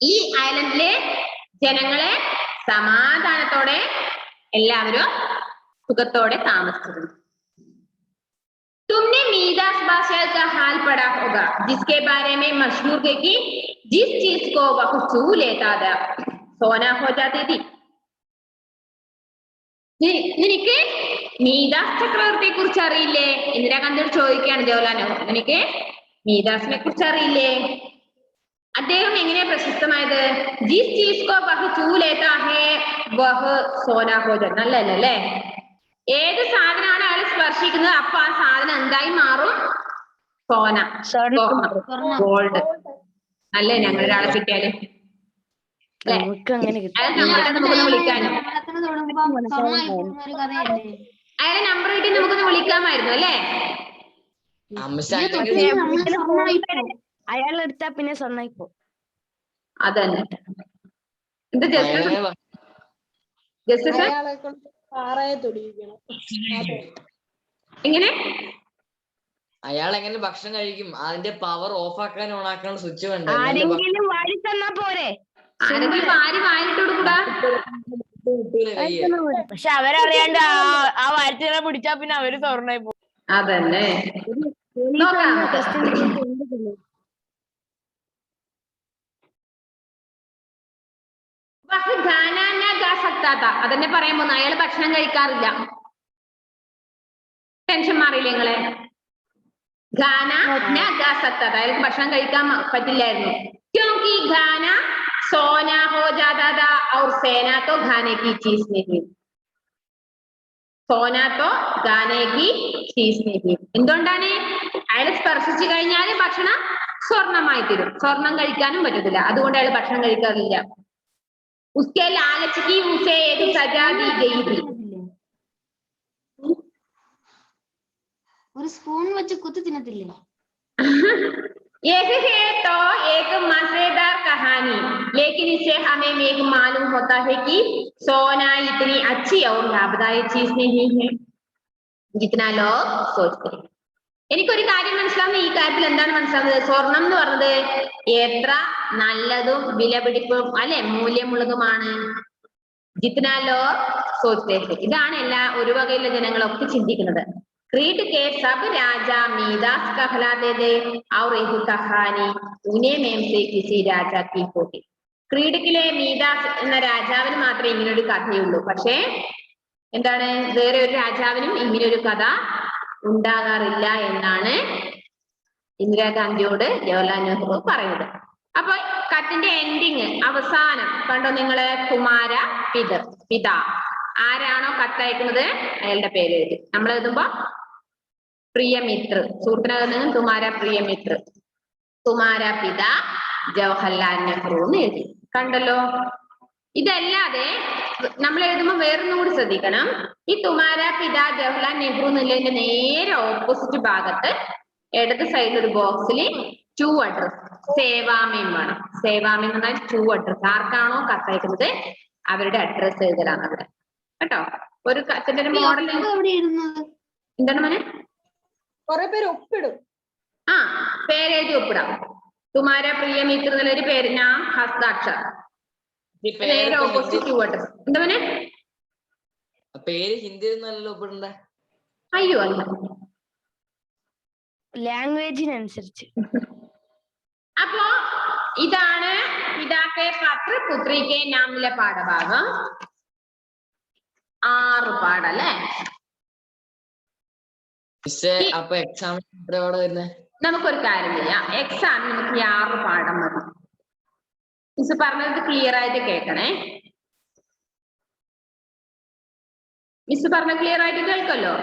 ഈ ഐലൻഡിലെ ജനങ്ങളെ സമാധാനത്തോടെ എല്ലാവരും സുഖത്തോടെ താമസിച്ചിരുന്നു. तुमने मीदास बादशाह का हाल पढ़ा होगा, जिसके बारे में मशहूर है कि जिस चीज को वह छू लेता था सोना हो जाती थी. നിനക്ക് മീദാസ് ചക്രവർത്തിയെ കുറിച്ച് അറിയില്ലേ? ഇന്ദിരാഗാന്ധിയോട് ചോദിക്കുകയാണ് ജവഹർലാൽ നെഹ്റു, നിനക്ക് മീദാസിനെ കുറിച്ച് അറിയില്ലേ? അദ്ദേഹം എങ്ങനെയാ പ്രശസ്തമായത്? ജിസ് ചീസ് കോ വഹ് ചൂ ലേതാ ഹേ വഹ് സോനാ ഹോ ജാതാ. നല്ലല്ലേ? ഏത് സാധനമാണ് അയാൾ സ്പർശിക്കുന്നത് അപ്പൊ ആ സാധനം എന്തായി മാറും? സോന, ഗോൾഡ്. അല്ലേ? ഞങ്ങൾ ഒരാളെ കിട്ടിയാല് നമുക്ക് അങ്ങനെ കിട്ടും. അയാൾ നമുക്കൊന്ന് വിളിക്കാനും, അയാളെ നമ്പർ കിട്ടി നമുക്കൊന്ന് വിളിക്കാമായിരുന്നു അല്ലേ? അയാൾ എടുത്താ പിന്നെ സ്വർണ്ണായിപ്പോ. അതന്നെ. എന്താ ജസ്റ്റ് അയാളെ കൊണ്ട് പാറയെ തൊടിയിക്കണം. എങ്ങനെ? അയാൾ എങ്ങനെ ഭക്ഷണം കഴിക്കും? അതിന്റെ പവർ ഓഫ് ആക്കാൻ ഓൺ ആക്കാൻ സ്വിച്ച് വേണ്ട. ആരെങ്കിലും വാരി തന്നാ പോരെ? ആരെങ്കിലും വാരി വാരിട്ട് കൊടുക്കൂടാ. പക്ഷെ അവരറിയാണ്ട് ആ വാരിച്ചെല്ലാം പിടിച്ചാ പിന്നെ അവര് സ്വർണ്ണായി പോകും. അതന്നെ. നോക്കാം. അതന്നെ പറയാൻ പോകുന്നു. അയാൾ ഭക്ഷണം കഴിക്കാറില്ല. ടെൻഷൻ മാറിയില്ലേ നിങ്ങളെ? ഗാന അയാൾക്ക് ഭക്ഷണം കഴിക്കാൻ പറ്റില്ലായിരുന്നു. ക്യോങ്കി ഗാന सोना हो जाता था और सेना तो खाने की चीज नहीं സോന തോ ഗാനെ കി ചീസ് നഹി എന്തുകൊണ്ടാണ് അയാൾ സ്പർശിച്ചു കഴിഞ്ഞാൽ ഭക്ഷണം സ്വർണമായി തീരും സ്വർണം കഴിക്കാനും പറ്റത്തില്ല അതുകൊണ്ട് അയാൾ ഭക്ഷണം കഴിക്കാറില്ല ഉസ്കെ ലാലച്ച് കി ഉസേ ഏക് സജാ ദി ഗയി थी ഒരു സ്പൂൺ വെച്ച് കുത്തി തിന്നത്തില്ലേ एक है तो एक मजेदार कहानी लेकिन इससे हमें एक मालूम होता है कि सोना इतनी अच्छी और लाभदायक चीज नहीं है जितना लोग सोचते हैं എനിക്കൊരു കാര്യം മനസ്സിലാവുന്ന ഈ കാര്യത്തിൽ എന്താണ് മനസ്സിലാവുന്നത് സ്വർണം എന്ന് പറഞ്ഞത് എത്ര നല്ലതും വിലപിടിപ്പും അല്ലെ മൂല്യമുള്ളതുമാണ് ജിത്ന ലോഗ് സോച്ചത്തെ ഹെ ഇതാണ് എല്ലാ ഒരു വകയിലെ ജനങ്ങളൊക്കെ ചിന്തിക്കുന്നത് क्रीट के सब राजा मीदास कहलाते थे और एक कहानी उन्हें में से किसी राजा की होती ക്രീഡിക്കിലെ മീദാസ് എന്ന രാജാവിന് മാത്രമേ ഇങ്ങനെ ഒരു കഥയുള്ളൂ പക്ഷേ എന്താണ് വേറെ ഒരു രാജാവിനും ഇങ്ങനെ ഒരു കഥ ഉണ്ടാകാറില്ല എന്നാണ് ഇന്ദിരാഗാന്ധിയോട് ജവഹർലാൽ നെഹ്റു പറയുന്നത് അപ്പൊ കത്തിന്റെ എൻഡിങ് അവസാനം കണ്ടോ നിങ്ങള് കുമാര പിത ആരാണോ കത്തയക്കുന്നത് അയാളുടെ പേര് എഴുതി നമ്മൾ എഴുതുമ്പോ പ്രിയമിത്ര സുഹൃത്തിനകത്ത് നിന്ന് തുമാര പ്രിയമിത്ര തുമാര പിത ജവഹർലാൽ നെഹ്റു എന്ന് എഴുതി കണ്ടല്ലോ ഇതല്ലാതെ നമ്മൾ എഴുതുമ്പോൾ വേറൊന്നും കൂടി ശ്രദ്ധിക്കണം ഈ തുമാര പിത ജവഹർലാൽ നെഹ്റു എന്നുള്ളതിന്റെ നേരെ ഓപ്പോസിറ്റ് ഭാഗത്ത് ഇടത് സൈഡിൽ ഒരു ബോക്സിൽ 2 അഡ്രസ് സേവാമയം വേണം സേവാമയം എന്ന് പറഞ്ഞാൽ 2 അഡ്രസ് ആർക്കാണോ കത്തയക്കുന്നത് അവരുടെ അഡ്രസ് എഴുതലാണ് അവിടെ കേട്ടോ ഒരു കത്തിന്റെ ഒരു മോഡൽ എന്താണ് മോനെ കുറെ പേര് ഒപ്പിടും ആ പേരെഴുതി ഒപ്പിടാം തുമാര പ്രിയമിത്ര എന്നുള്ളൊരു പേര് നാം ഹസ്താക്ഷർ നേരെ ഓപ്പോസിറ്റ് 2 അഡ്രസ് എന്താ മോനെ പേര് ഹിന്ദിയിൽ നല്ലല്ലോ ഒപ്പിടണ്ടേ അയ്യോ അല്ല ലാംഗ്വേജിനനുസരിച്ച് അപ്പോ ഇതാണ് പിതാക്കെ പത്ര പുത്രിക്കെ നാമിലെ പാഠഭാഗം 6 പാഠല്ലേ അപ്പൊ എക്സാം എത്ര പാഠം വരുന്നത് നമുക്കൊരു കാര്യം ചെയ്യാം എക്സാമിന് നമുക്ക് 6 പാഠം മതി മിസ് പറഞ്ഞത് ക്ലിയർ ആയിട്ട് കേൾക്കണേ മിസ് പറഞ്ഞ ക്ലിയർ ആയിട്ട് കേൾക്കല്ലോ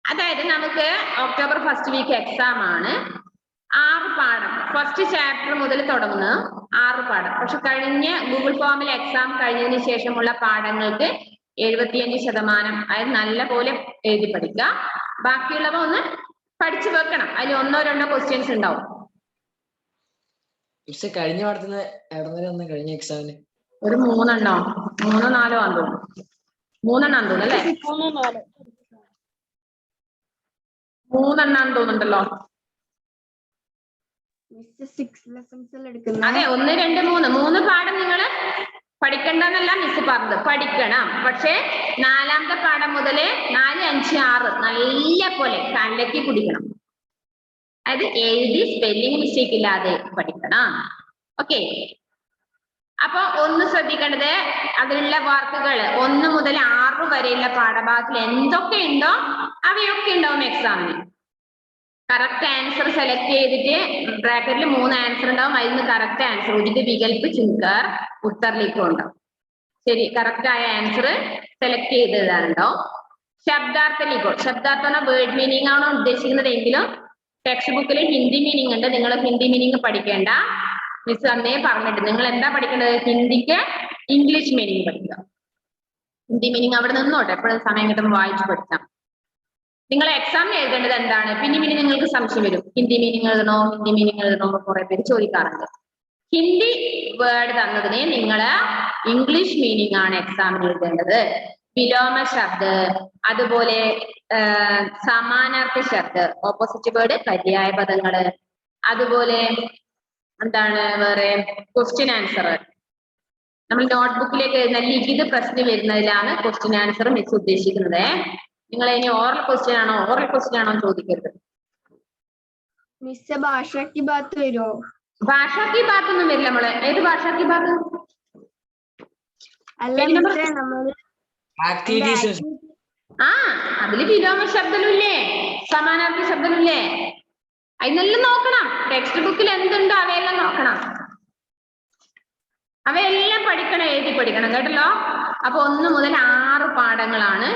അതായത് നമുക്ക് ഒക്ടോബർ 1st വീക്ക് എക്സാം ആണ് 6 പാഠം ഫസ്റ്റ് ചാപ്റ്റർ മുതൽ തുടങ്ങുന്ന 6 പാഠം പക്ഷെ കഴിഞ്ഞ ഗൂഗിൾ ഫോമിൽ എക്സാം കഴിഞ്ഞതിന് ശേഷമുള്ള പാഠങ്ങൾക്ക് 75% അതായത് നല്ല പോലെ എഴുതി പഠിക്കുക ബാക്കിയുള്ളവ ഒന്ന് പഠിച്ചു വെക്കണം അതിൽ 1-2 ക്വസ്റ്റ്യൻസ് ഉണ്ടാവും കഴിഞ്ഞ പാഠത്തിന് എവിടെ കഴിഞ്ഞ എക്സാമിന് ഒരു 3 എണ്ണോ 3-4 ആണെന്ന് തോന്നുന്നു 3 എണ്ണം തോന്നുന്നു അല്ലേ 3 എണ്ണം തോന്നുന്നുണ്ടല്ലോ അതെ 1, 2, 3 പാഠം നിങ്ങള് പഠിക്കണ്ടെന്നല്ല മിസ് പറഞ്ഞത് പഠിക്കണം പക്ഷെ 4ാമത്തെ പാഠം മുതൽ 4, 5, 6 നല്ല പോലെ കലക്കി കുടിക്കണം അത് എഴുതി സ്പെല്ലിംഗ് മിസ്റ്റേക്ക് ഇല്ലാതെ പഠിക്കണം ഓക്കെ അപ്പൊ ഒന്ന് ശ്രദ്ധിക്കേണ്ടത് അതിലുള്ള വാക്കുകൾ 1 മുതൽ 6 വരെയുള്ള പാഠഭാഗത്തിൽ എന്തൊക്കെ ഉണ്ടോ അവയൊക്കെ ഉണ്ടാവും എക്സാമിന് കറക്റ്റ് ആൻസർ സെലക്ട് ചെയ്തിട്ട് ബ്രാക്കറ്റിൽ 3 ആൻസർ ഉണ്ടാവും അതിൽ നിന്ന് കറക്റ്റ് ആൻസർ ഉചിത വികല്പ് ചുങ്കർ ഉത്തറിലേക്കും ഉണ്ടാവും ശരി കറക്റ്റ് ആയ ആൻസർ സെലക്ട് ചെയ്ത് എഴുതാനുണ്ടാവും ശബ്ദാർത്ഥ ലിഖോ ശബ്ദാർത്ഥ വേർഡ് മീനിങ് ആണോ ഉദ്ദേശിക്കുന്നതെങ്കിലും ടെക്സ്റ്റ് ബുക്കിൽ ഹിന്ദി മീനിങ് ഉണ്ട് നിങ്ങൾ ഹിന്ദി മീനിങ് പഠിക്കേണ്ട മിസ് അന്നേ പറഞ്ഞിട്ട് നിങ്ങൾ എന്താ പഠിക്കേണ്ടത് ഹിന്ദിക്ക് ഇംഗ്ലീഷ് മീനിങ് പഠിക്കുക ഹിന്ദി മീനിങ് അവിടെ നിന്നോട്ടെ എപ്പോഴും സമയം കിട്ടുമ്പോൾ വായിച്ചു പഠിക്കാം നിങ്ങൾ എക്സാം എഴുതേണ്ടത് എന്താണ് പിന്നെ നിങ്ങൾക്ക് സംശയം വരും ഹിന്ദി മീനിങ് എഴുതണോ കുറെ പേര് ചോദിക്കാറുണ്ട് ഹിന്ദി വേർഡ് തന്നതിന് നിങ്ങൾ ഇംഗ്ലീഷ് മീനിങ് ആണ് എക്സാമിന് എഴുതേണ്ടത് വിലോമ ശബ്ദ് അതുപോലെ സമാനാർത്ഥ ശബ്ദ് ഓപ്പോസിറ്റ് വേർഡ് പര്യായ പദങ്ങള് അതുപോലെ എന്താണ് വേറെ ക്വസ്റ്റ്യൻ ആൻസർ നമ്മൾ നോട്ട്ബുക്കിലേക്ക് എഴുതുന്ന ലിഖിത പ്രശ്നം വരുന്നതിലാണ് ക്വസ്റ്റ്യൻ ആൻസർ മിസ് ഉദ്ദേശിക്കുന്നത് നിങ്ങൾ ഇനി ഓറൽ ക്വസ്റ്റ്യൻ ആണോ ചോദിക്കരുത് മിസ് ഭാഷാക്കി ബാത്ത് വരുമോ ഭാഷാക്കി ബാത്ത് ഒന്നും വരില്ല നമ്മളെ ഏത് ഭാഷാക്കി ബാത്ത് ആ അതില് വിലോമ ശബ്ദമില്ലേ സമാനാർത്ഥി ശബ്ദമില്ലേ അതിനെല്ലാം നോക്കണം ടെക്സ്റ്റ് ബുക്കിൽ എന്തുണ്ടോ അവയെല്ലാം നോക്കണം അവയെല്ലാം പഠിക്കണം, എഴുതി പഠിക്കണം കേട്ടല്ലോ. അപ്പൊ 1 മുതൽ 6 പാഠങ്ങളാണ്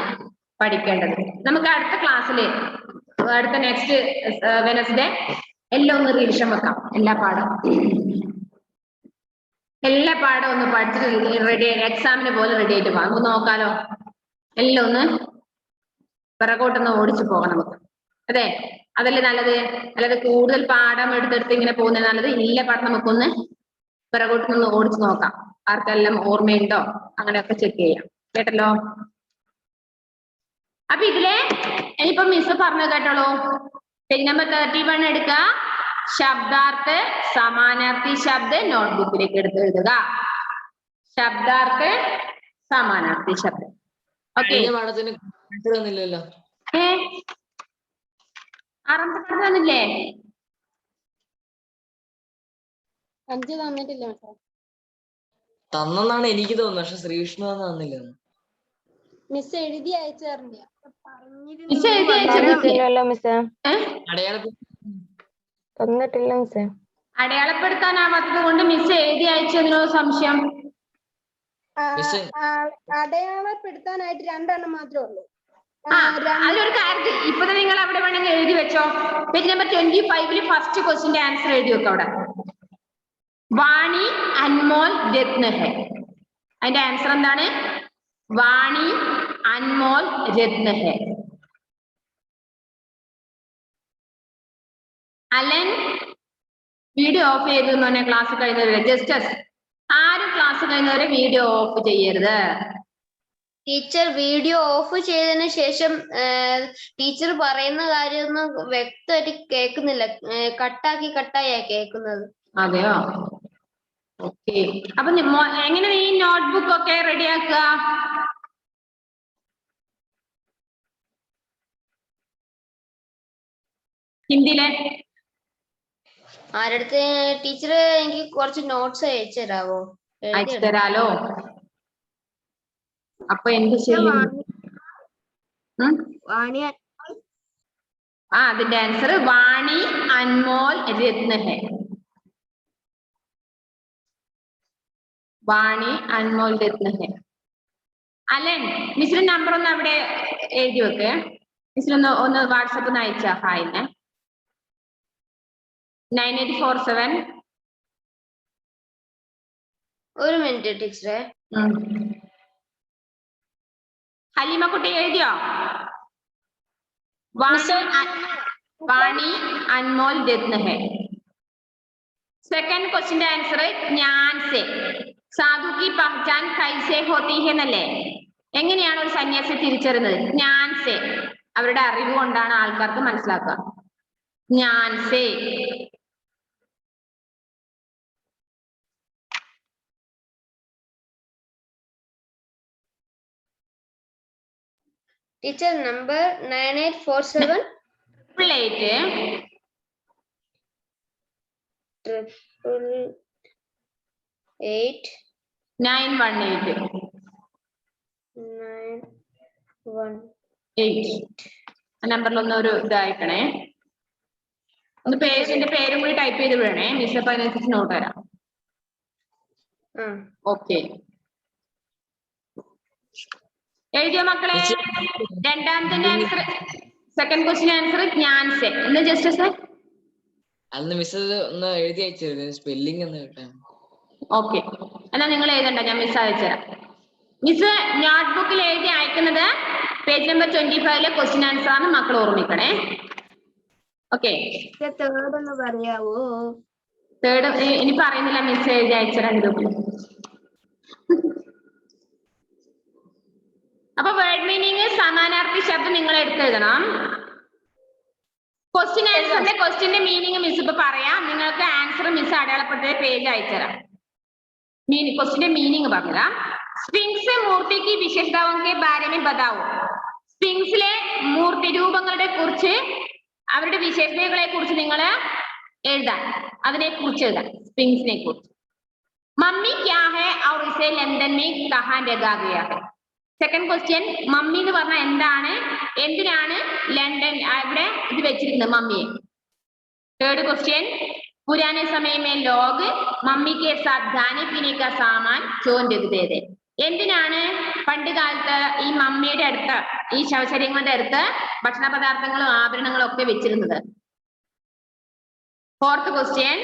പഠിക്കേണ്ടത്. നമുക്ക് അടുത്ത ക്ലാസ്സിൽ, അടുത്ത നെക്സ്റ്റ് വെനസ്ഡേ എല്ലാം ഒന്ന് റിവിഷൻ വെക്കാം. എല്ലാ പാഠം ഒന്ന് പഠിച്ചിട്ട് റെഡി, എക്സാമിന് പോലെ റെഡി ആയിട്ട് പോകാം. നമുക്ക് നോക്കാലോ. എല്ലാം ഒന്ന് പിറകോട്ടൊന്ന് ഓടിച്ചു പോകാം നമുക്ക്. അതെ, അതല്ലേ നല്ലത്. അല്ലാതെ കൂടുതൽ പാഠം എടുത്തെടുത്ത് ഇങ്ങനെ പോകുന്നത് നല്ലത്. ഇല്ല പാഠം നമുക്കൊന്ന് പിറകോട്ടൊന്ന് ഓടിച്ചു നോക്കാം. ആർക്കെല്ലാം ഓർമ്മയുണ്ടോ അങ്ങനെയൊക്കെ ചെക്ക് ചെയ്യാം. കേട്ടല്ലോ. അപ്പൊ ഇതിലെ ഇനിയിപ്പോ മിസ് പറഞ്ഞു കേട്ടോളൂ. പേജ് നമ്പർ 31 എടുക്കുക. ശബ്ദാർത്ഥ സമാനാർത്ഥി ശബ്ദ നോട്ട്ബുക്കിലേക്ക് എടുത്ത് എഴുതുക. ശബ്ദാർത്ഥ സമാനാർത്ഥി ശബ്ദം. ഓക്കെ. പാഠത്തിന് തന്നില്ലല്ലോ. 6ാമത്തെ പാഠം തന്നില്ലേ? 5 തന്നിട്ടില്ല കേട്ടോ. തന്നെന്നാണ് എനിക്ക് തോന്നുന്നത്. പക്ഷെ ശ്രീവിഷ്ണു തന്നില്ല. മിസ് എഴുതി അയച്ചു തരണ്ട. മിസ് എഴുതി തന്നിട്ടില്ലല്ലോ മിസ്സേ. തന്നിട്ടില്ല മിസ്സേ. അടയാളപ്പെടുത്താനാവാത്തത് കൊണ്ട് മിസ് എഴുതി അയച്ചതിനോ സംശയം? അടയാളപ്പെടുത്താനായിട്ട് 2 എണ്ണം മാത്രമേ ഉള്ളൂ. അതിലൊരു കാര്യത്തിൽ ഇപ്പൊ നിങ്ങൾ അവിടെ വേണമെങ്കിൽ എഴുതി വെച്ചോ. പേജ് നമ്പർ 25 ഫസ്റ്റ് ക്വസ്റ്റിന്റെ ആൻസർ എഴുതി വെക്കാം അവിടെ. വാണി അൻമോൾ രത്ന ഹെ. അതിന്റെ ആൻസർ എന്താണ്? വാണി അൻമോൾ രത്ന ഹെ. അലൻ വീഡിയോ ഓഫ് ചെയ്തു എന്ന് പറഞ്ഞാൽ ക്ലാസ് കഴിഞ്ഞവരെ ജസ്റ്റസ് ആരും ക്ലാസ് കഴിഞ്ഞവരെ വീഡിയോ ഓഫ് ചെയ്യരുത്. ടീച്ചർ വീഡിയോ ഓഫ് ചെയ്തതിനു ശേഷം ടീച്ചർ പറയുന്ന കാര്യമൊന്നും വ്യക്തമായിട്ട് കേൾക്കുന്നില്ല. കട്ടായി കേൾക്കുന്നത്. അതെയോ? ഓക്കെ. അപ്പൊ എങ്ങനെ ഈ നോട്ട്ബുക്ക് ഒക്കെ റെഡിയാക്കുക? ഹിന്ദിയിലെ ആരടുത്ത് ടീച്ചർ എനിക്ക് കുറച്ച് നോട്ട്സ് അയച്ചു തരാവോ? അയച്ചു തരാലോ. അപ്പൊ എന്ത് ചെയ്യും? അതിന്റെ ആൻസർ വാണി അൻമോൾ രത്ന ഹെ. വാണി അൻമോൾ രത്ന ഹെ. അലൻ മിസ്സിന്റെ നമ്പർ ഒന്ന് അവിടെ എഴുതി വെക്ക്. മിസ്സിനൊന്ന് വാട്സപ്പ് ഒന്ന് അയച്ചാ. ഹായിനെ 9847. ഒരു മിനിറ്റ് ടീച്ചറെ. ഹലീമ കുട്ടി എഴുതിയോ? വാണി അൻമോൾ രത്ന ഹെ. സെക്കൻഡ് ക്വസ്റ്റിന്റെ ആൻസർ ജ്ഞാൻ സെ. സാധു കി പഹചാൻ കൈസെ ഹോത്തി ഹെ എന്നല്ലേ? എങ്ങനെയാണ് ഒരു സന്യാസി തിരിച്ചറിയുന്നത്? ജ്ഞാൻ സെ. അവരുടെ അറിവ് കൊണ്ടാണ് ആൾക്കാർക്ക് മനസ്സിലാക്കുക. ജ്ഞാൻ സെ. ടീച്ചർ നമ്പർ 9847 888 918 ആ നമ്പറിലൊന്ന് ഒരു ഇതായിക്കണേ. ഒന്ന് പേജിന്റെ പേരും കൂടി ടൈപ്പ് ചെയ്ത് വിടണേ. മിസ് അപ്പൊ അതിനനുസരിച്ച് നോട്ട് തരാം. ഓക്കെ. എഴുതിയോ മക്കളെ? രണ്ടാമത്തെ ആൻസർ, സെക്കൻഡ് ക്വസ്റ്റ്യൻ ആൻസർ ജ്ഞാൻ സെ. എന്ന് ജസ്റ്റ് സർ അന്ന് മിസ് ഒന്ന് എഴുതി അയച്ചു സ്പെല്ലിംഗ് ഒന്ന് കേട്ടാ. ഓക്കെ. എന്നാ നിങ്ങൾ എഴുതണ്ട, ഞാൻ മിസ് അയച്ചുതരാം. മിസ് നോട്ട്ബുക്കിൽ എഴുതി അയക്കുന്നത് പേജ് നമ്പർ 25 ക്വസ്റ്റ്യൻ ആൻസർ ആണ്. മക്കൾ ഓർമ്മിക്കണേ. ഓക്കെ. തേർഡ് ഒന്ന് പറയാവോ? തേർഡ് ഇനി പറയുന്നില്ല, മിസ് എഴുതി അയച്ചുതരാം ഗ്രൂപ്പിൽ. അപ്പൊ വേർഡ് മീനിങ് സമാനാർത്ഥി ശബ്ദം നിങ്ങൾ എടുത്തെഴുതണം. ക്വസ്റ്റ്യൻ ആൻസറിന്റെ ക്വസ്റ്റ്യന്റെ മീനിങ് മിസ് ഇപ്പൊ പറയാം. നിങ്ങൾക്ക് ആൻസർ മിസ് അടയാളപ്പെടുത്തിയ പേജ് അയച്ചുതരാം. ക്വസ്റ്റ്യന്റെ മീനിങ് പറഞ്ഞുതരാം. സ്ഫിങ്സ് മൂർത്തി की विशेषताओं के बारे में बताओ. സ്ഫിങ്സിലെ മൂർത്തി രൂപങ്ങളുടെ കുറിച്ച്, അവരുടെ വിശേഷതകളെ കുറിച്ച് നിങ്ങൾ എഴുതാൻ, അതിനെ കുറിച്ച് എഴുതാൻ. സ്ഫിങ്സിനെ കുറിച്ച്. മമ്മി ക്യാ ഹെ और इसे लंदन में कहां रखा गया है. സെക്കൻഡ് ക്വസ്റ്റ്യൻ, മമ്മി എന്ന് പറഞ്ഞാൽ എന്താണ്, എന്തിനാണ് ലണ്ടൻ ഇവിടെ ഇത് വെച്ചിരിക്കുന്നത് മമ്മിയെ. തേർഡ് ക്വസ്റ്റ്യൻ, पुराने समय में लोग मम्मी के साथ खाने पीने का सामान ചോൻ രഖ്തേ थे എന്തിനാണ് പണ്ട് കാലത്ത് ഈ മമ്മിയുടെ അടുത്ത് ഈ ശവശരീരങ്ങളുടെ അടുത്ത് ഭക്ഷണ പദാർത്ഥങ്ങളും ആഭരണങ്ങളും ഒക്കെ വെച്ചിരുന്നത്? फोर्थ क्वेश्चन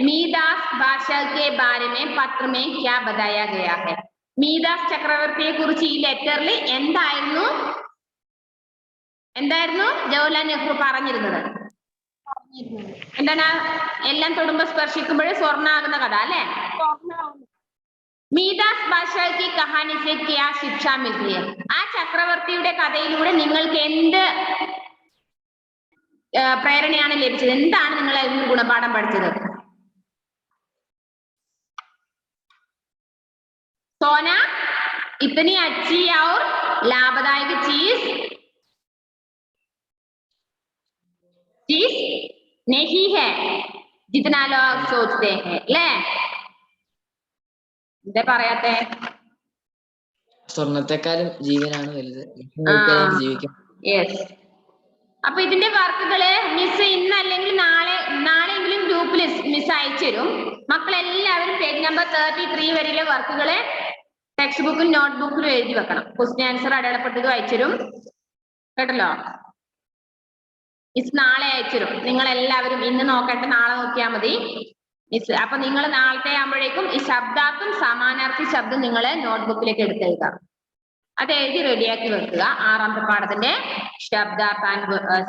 मीदास भाषा के बारे में पत्र में क्या बताया गया है? മീദാസ് ചക്രവർത്തിയെ കുറിച്ച് ഈ ലെറ്ററിൽ എന്തായിരുന്നു ജവഹർലാൽ നെഹ്റു പറഞ്ഞിരുന്നത്? എന്താണ്? എല്ലാം തൊടുമ്പോ സ്പർശിക്കുമ്പോൾ സ്വർണ്ണാകുന്ന കഥ അല്ലെ? മീദാസ് ഭാഷാ की कहानी से क्या शिक्षा मिलती है? ആ ചക്രവർത്തിയുടെ കഥയിലൂടെ നിങ്ങൾക്ക് എന്ത് പ്രേരണയാണ് ലഭിച്ചത്? എന്താണ് നിങ്ങൾ അതിന് ഗുണപാഠം പഠിച്ചത്? सोना इतनी अच्छी और लाभदायक चीज नहीं है जितना लोग सोचते हैं ले എന്താ പറയാത്തെ? സ്വർണത്തെക്കാളും ജീവനാണ് വലുത്. ജീവിക്കാം. യെസ്. അപ്പൊ ഇതിന്റെ വർക്കുകള് മിസ് ഇന്ന് അല്ലെങ്കിൽ നാളെയെങ്കിലും ഗ്രൂപ്പിൽ മിസ് അയച്ചു തരും. മക്കളെല്ലാവരും പേജ് നമ്പർ 33 വരെയുള്ള വർക്കുകള് ടെക്സ്റ്റ് ബുക്കും നോട്ട്ബുക്കിലും എഴുതി വെക്കണം. ക്വസ്റ്റ്യൻ ആൻസർ അടയാളപ്പെടുത്തുക അയച്ചു തരും കേട്ടല്ലോ. മിസ് നാളെ അയച്ചു തരും. നിങ്ങൾ എല്ലാവരും ഇന്ന് നോക്കട്ടെ, നാളെ നോക്കിയാൽ മതി മിസ്. അപ്പൊ നിങ്ങൾ നാളത്തെ ആകുമ്പോഴേക്കും ഈ ശബ്ദാർത്ഥം സമാനാർത്ഥി ശബ്ദം നിങ്ങൾ നോട്ട്ബുക്കിലേക്ക് എടുത്തെഴുതുക. അത് എഴുതി റെഡിയാക്കി വെക്കുക. 6ാമത്തെ പാഠത്തിന്റെ ശബ്ദാർത്ഥ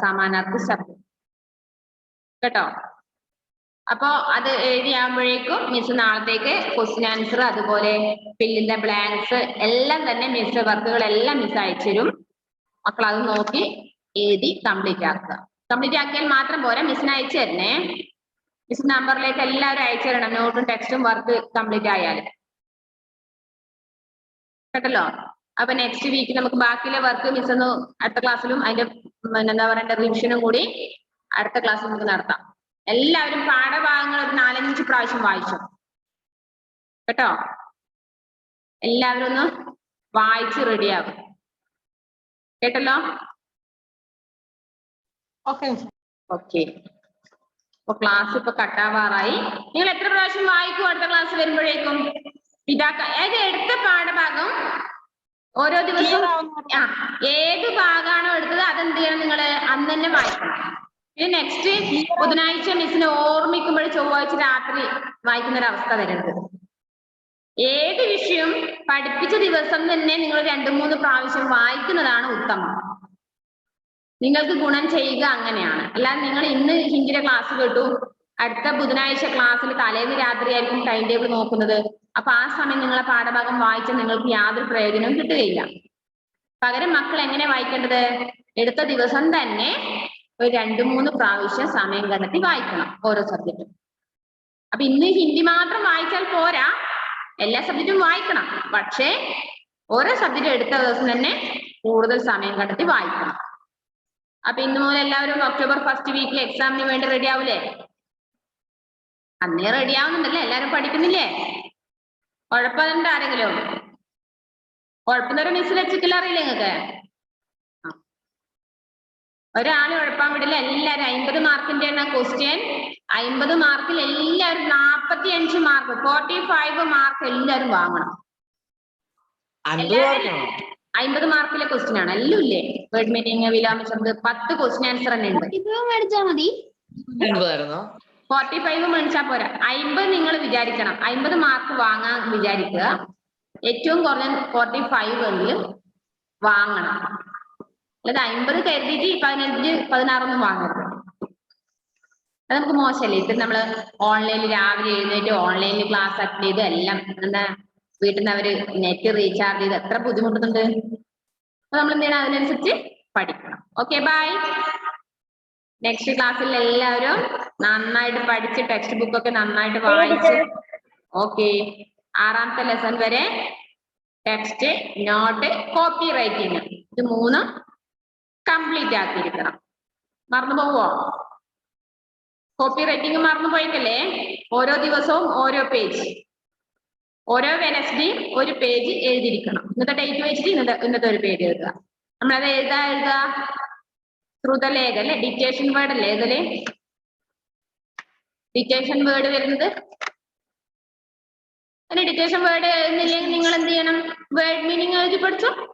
സമാനാർത്ഥി ശബ്ദം കേട്ടോ. അപ്പോ അത് എഴുതിയാകുമ്പോഴേക്കും മിസ് നാളത്തേക്ക് ക്വസ്റ്റ്യൻ ആൻസർ അതുപോലെ ഫില്ലിന്റെ ബ്ലാങ്ക്സ് എല്ലാം തന്നെ മിസ് വർക്കുകളെല്ലാം മിസ് അയച്ചു തരും. മക്കൾ അത് നോക്കി എഴുതി കംപ്ലീറ്റ് ആക്കുക. കംപ്ലീറ്റ് ആക്കിയാൽ മാത്രം പോരാ, മിസ്സിന് അയച്ചു തരണേ. മിസ് നമ്പറിലേക്ക് എല്ലാവരും അയച്ചു തരണം, നോട്ടും ടെക്സ്റ്റും വർക്ക് കംപ്ലീറ്റ് ആയാലും കേട്ടല്ലോ. അപ്പൊ നെക്സ്റ്റ് വീക്ക് നമുക്ക് ബാക്കിയുള്ള വർക്ക് മിസ് ഒന്ന് അടുത്ത ക്ലാസ്സിലും അതിന്റെ എന്താ പറയണ്ട റിവിഷനും കൂടി അടുത്ത ക്ലാസ്സിൽ നമുക്ക് നടത്താം. എല്ലാവരും പാഠഭാഗങ്ങൾ ഒരു 4-5 പ്രാവശ്യം വായിച്ചു കേട്ടോ. എല്ലാവരും ഒന്ന് വായിച്ച് റെഡിയാകും കേട്ടല്ലോ. ഓക്കെ. അപ്പൊ ക്ലാസ് ഇപ്പൊ കട്ടാവാറായി. നിങ്ങൾ എത്ര പ്രാവശ്യം വായിക്കും അടുത്ത ക്ലാസ് വരുമ്പോഴേക്കും? അതായത് എടുത്ത പാഠഭാഗം ഓരോ ദിവസവും ഏത് ഭാഗമാണോ എടുത്തത് അതെന്ത് ചെയ്യണം? നിങ്ങള് അന്ന് തന്നെ വായിക്കണം. പിന്നെ നെക്സ്റ്റ് ബുധനാഴ്ച മിസ്സിനെ ഓർമ്മിക്കുമ്പോൾ ചൊവ്വാഴ്ച രാത്രി വായിക്കുന്ന ഒരു അവസ്ഥ വരരുത്. ഏത് വിഷയം പഠിപ്പിച്ച ദിവസം തന്നെ നിങ്ങൾ 2-3 പ്രാവശ്യം വായിക്കുന്നതാണ് ഉത്തമം. നിങ്ങൾക്ക് ഗുണം ചെയ്യുക അങ്ങനെയാണ്. അല്ലാതെ നിങ്ങൾ ഇന്ന് ഹിന്ദിയുടെ ക്ലാസ് കേട്ടു, അടുത്ത ബുധനാഴ്ച ക്ലാസ്സിൽ തലേന്ന് രാത്രിയായിരിക്കും ടൈം ടേബിൾ നോക്കുന്നത്. അപ്പൊ ആ സമയം നിങ്ങളെ പാഠഭാഗം വായിച്ചാൽ നിങ്ങൾക്ക് യാതൊരു പ്രയോജനവും കിട്ടുകയില്ല. പകരം മക്കൾ എങ്ങനെ വായിക്കേണ്ടത്? എടുത്ത ദിവസം തന്നെ ഒരു 2-3 പ്രാവശ്യം സമയം കണ്ടെത്തി വായിക്കണം ഓരോ സബ്ജക്റ്റും. അപ്പൊ ഇന്ന് ഹിന്ദി മാത്രം വായിച്ചാൽ പോരാ, എല്ലാ സബ്ജക്റ്റും വായിക്കണം. പക്ഷേ ഓരോ സബ്ജക്റ്റും എടുത്ത ദിവസം തന്നെ കൂടുതൽ സമയം കണ്ടെത്തി വായിക്കണം. അപ്പൊ ഇന്ന് മുതൽ എല്ലാവരും ഒക്ടോബർ 1st വീക്കിൽ എക്സാമിന് വേണ്ടി റെഡി ആവൂലേ? അന്നേ റെഡി ആവുന്നുണ്ടല്ലേ? എല്ലാരും പഠിക്കുന്നില്ലേ? കുഴപ്പമുണ്ട് ആരെങ്കിലും? കുഴപ്പമെന്നൊരു മിസ് വെച്ചിട്ടില്ല, അറിയില്ലേ നിങ്ങൾക്ക്? ഒരാള് ഉഴപ്പാൻ വിടില്ല. എല്ലാരും 50 മാർക്കിന്റെ ക്വസ്റ്റ്യൻ. 50 മാർക്കിൽ എല്ലാവരും 45 മാർക്ക് 45 മാർക്ക് എല്ലാവരും വാങ്ങണം. 50 മാർക്കിലെ ക്വസ്റ്റ്യൻ ആണ്. എല്ലാം ഇല്ലേ? വേർഡ് മീനിങ്, വിലോമ ശബ്ദം 10 ക്വസ്റ്റ്യൻ ആൻസർ തന്നെ ഉണ്ട്. മേടിച്ചാ മതി. 45 മേടിച്ചാൽ പോരാ, 50 നിങ്ങൾ വിചാരിക്കണം. 50 മാർക്ക് വാങ്ങാൻ വിചാരിക്കുക. ഏറ്റവും കുറഞ്ഞ 45 എങ്കിലും വാങ്ങണം. അല്ലാതെ 50 കരുതിയിട്ട് 15-16 ഒന്നും വാങ്ങരുത്. അത് നമുക്ക് മോശമല്ലേ? ഇപ്പൊ നമ്മള് ഓൺലൈനിൽ രാവിലെ എഴുന്നേറ്റ് ഓൺലൈനിൽ ക്ലാസ് അറ്റൻഡ് ചെയ്ത് എല്ലാം എന്താ വീട്ടിൽ നിന്ന് അവര് നെറ്റ് റീചാർജ് ചെയ്ത് എത്ര ബുദ്ധിമുട്ടുന്നുണ്ട്. അപ്പൊ നമ്മൾ എന്ത് ചെയ്യണം? അതിനനുസരിച്ച് പഠിക്കണം. Okay, by. നെക്സ്റ്റ് ക്ലാസ്സിൽ എല്ലാവരും നന്നായിട്ട് പഠിച്ച് ടെക്സ്റ്റ് ബുക്ക് ഒക്കെ നന്നായിട്ട് വായിച്ച് ഓക്കെ 6ാമത്തെ ലെസൺ വരെ ടെക്സ്റ്റ്, നോട്ട്, കോപ്പി റൈറ്റിംഗ് ഇത് 3 കംപ്ലീറ്റ് ആക്കിയിരിക്കണം. മറന്നു പോവോ? കോപ്പി റൈറ്റിംഗ് മറന്നു പോയിട്ടല്ലേ? ഓരോ ദിവസവും ഓരോ പേജ്, ഓരോ വെനസ്ഡേ ഒരു പേജ് എഴുതിയിരിക്കണം. ഇന്നത്തെ ഡേറ്റ് വെച്ചിട്ട് ഇന്നത്തെ ഒരു പേജ് എഴുതുക. നമ്മളത് എഴുതുക ശ്രുതലേഖ അല്ലെ, ഡിക്റ്റേഷൻ വേർഡ് അല്ലേ എഴുതല്? ഡിറ്റേഷൻ വേർഡ് വരുന്നത്? ഡിറ്റേഷൻ വേർഡ് എന്നില്ലെങ്കിൽ നിങ്ങൾ എന്ത് ചെയ്യണം? വേർഡ് മീനിങ് എഴുതി പഠിച്ചോ.